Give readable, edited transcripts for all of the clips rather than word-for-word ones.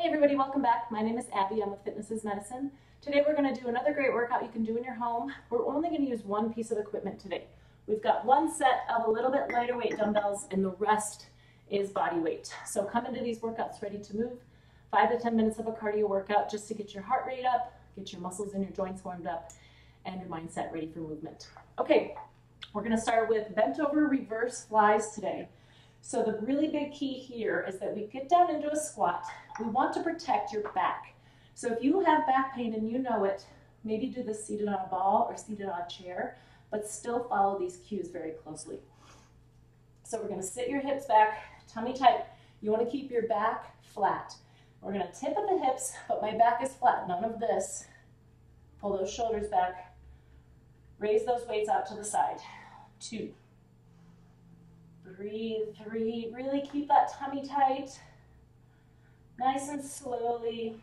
Hey everybody, welcome back. My name is Abby. I'm with Fitness is Medicine. Today we're going to do another great workout you can do in your home. We're only going to use one piece of equipment today. We've got one set of a little bit lighter weight dumbbells and the rest is body weight. So come into these workouts ready to move. 5 to 10 minutes of a cardio workout just to get your heart rate up, get your muscles and your joints warmed up, and your mindset ready for movement. Okay, we're going to start with bent over reverse flies today. So the really big key here is that we get down into a squat. We want to protect your back. So if you have back pain and you know it, maybe do this seated on a ball or seated on a chair, but still follow these cues very closely. So we're going to sit your hips back, tummy tight. You want to keep your back flat. We're going to tip at the hips, but my back is flat. None of this. Pull those shoulders back. Raise those weights out to the side. 2. Breathe. 3. Really keep that tummy tight. Nice and slowly.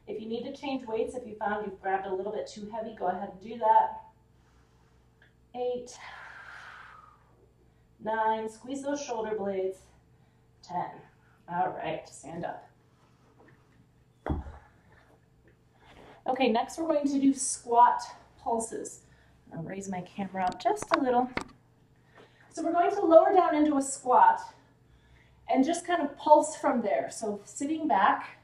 If you need to change weights, if you found you've grabbed a little bit too heavy, go ahead and do that. 8. 9. Squeeze those shoulder blades. 10. All right, stand up. Okay, next we're going to do squat pulses. I'll raise my camera up just a little. So we're going to lower down into a squat and just kind of pulse from there. So sitting back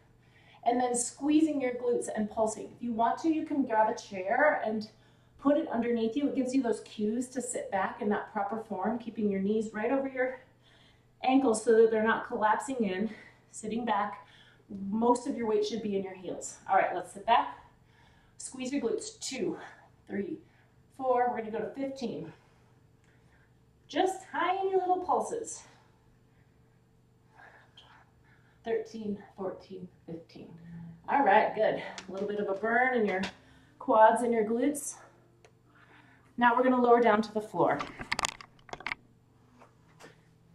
and then squeezing your glutes and pulsing. If you want to, you can grab a chair and put it underneath you. It gives you those cues to sit back in that proper form, keeping your knees right over your ankles so that they're not collapsing in. Sitting back, most of your weight should be in your heels. All right, let's sit back. Squeeze your glutes. 2, 3, 4. We're going to go to 15. Just tiny little pulses. 13, 14, 15. All right, good. A little bit of a burn in your quads and your glutes. Now we're going to lower down to the floor.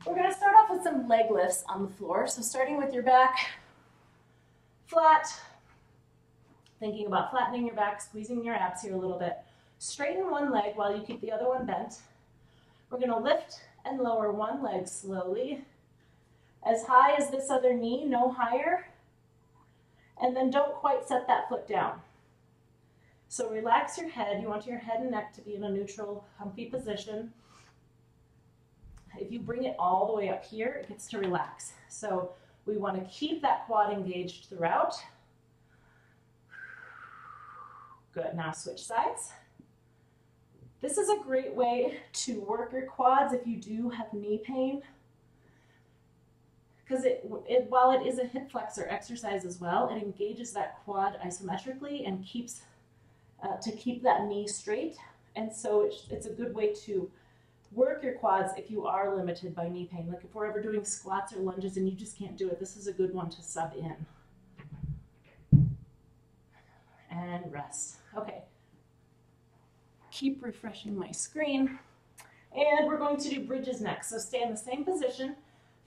We're going to start off with some leg lifts on the floor. So starting with your back flat, thinking about flattening your back, squeezing your abs here a little bit. Straighten one leg while you keep the other one bent. We're going to lift and lower one leg slowly, as high as this other knee, no higher, and then don't quite set that foot down. So relax your head. You want your head and neck to be in a neutral, comfy position. If you bring it all the way up here, it gets to relax. So we want to keep that quad engaged throughout. Good, now switch sides. This is a great way to work your quads if you do have knee pain, because while it is a hip flexor exercise as well, it engages that quad isometrically and keeps to keep that knee straight. And so it's a good way to work your quads if you are limited by knee pain. Like if we're ever doing squats or lunges and you just can't do it, this is a good one to sub in. And rest. Okay. Keep refreshing my screen. And we're going to do bridges next. So stay in the same position,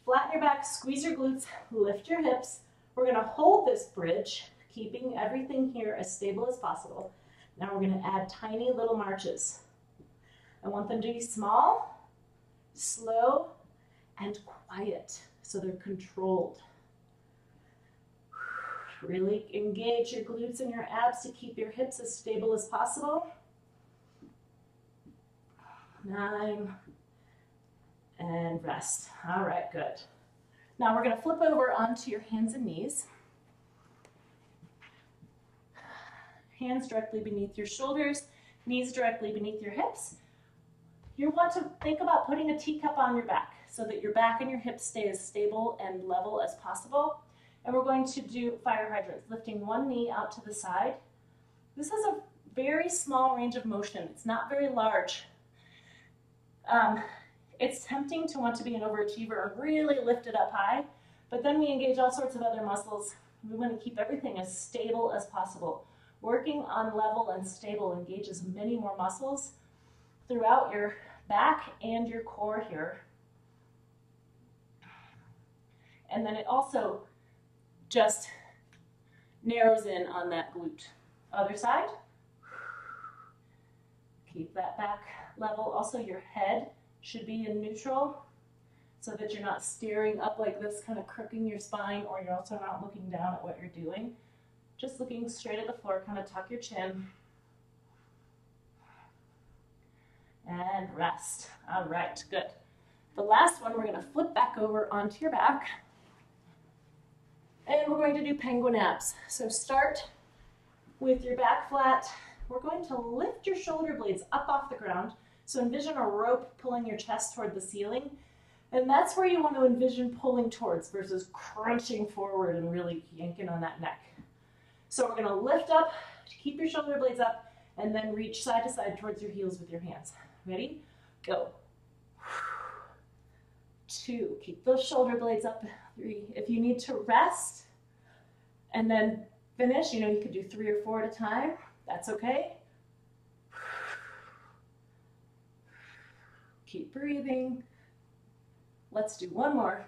flatten your back, squeeze your glutes, lift your hips. We're going to hold this bridge, keeping everything here as stable as possible. Now we're going to add tiny little marches. I want them to be small, slow, and quiet, so they're controlled. Really engage your glutes and your abs to keep your hips as stable as possible. 9, and rest. All right, good. Now we're going to flip over onto your hands and knees. Hands directly beneath your shoulders, knees directly beneath your hips. You want to think about putting a teacup on your back so that your back and your hips stay as stable and level as possible. And we're going to do fire hydrants, lifting one knee out to the side. This is a very small range of motion. It's not very large. It's tempting to want to be an overachiever and really lift it up high, but then we engage all sorts of other muscles. We want to keep everything as stable as possible. Working on level and stable engages many more muscles throughout your back and your core here. And then it also just narrows in on that glute. Other side. Keep that back level. Also, your head should be in neutral. so that you're not staring up like this, kind of crooking your spine, or you're also not looking down at what you're doing. Just looking straight at the floor, kind of tuck your chin. And rest. All right, good. The last one, we're going to flip back over onto your back. And we're going to do penguin abs. So start with your back flat. We're going to lift your shoulder blades up off the ground. So envision a rope pulling your chest toward the ceiling. And that's where you want to envision pulling towards versus crunching forward and really yanking on that neck. So we're going to lift up, keep your shoulder blades up, and then reach side to side towards your heels with your hands. Ready? Go. 2, keep those shoulder blades up. 3, if you need to rest and then finish, you could do 3 or 4 at a time. That's okay. Keep breathing. Let's do 1 more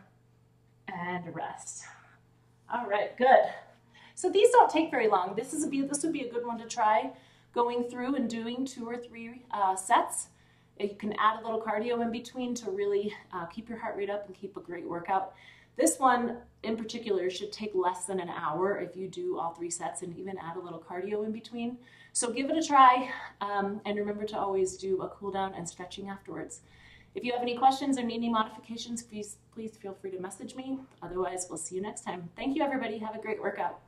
and rest. All right, good. So these don't take very long. This would be a good one to try going through and doing 2 or 3 sets. You can add a little cardio in between to really keep your heart rate up and keep a great workout. This one in particular should take less than an hour if you do all 3 sets and even add a little cardio in between. So give it a try, and remember to always do a cool down and stretching afterwards. If you have any questions or need any modifications, please feel free to message me. Otherwise, we'll see you next time. Thank you, everybody. Have a great workout.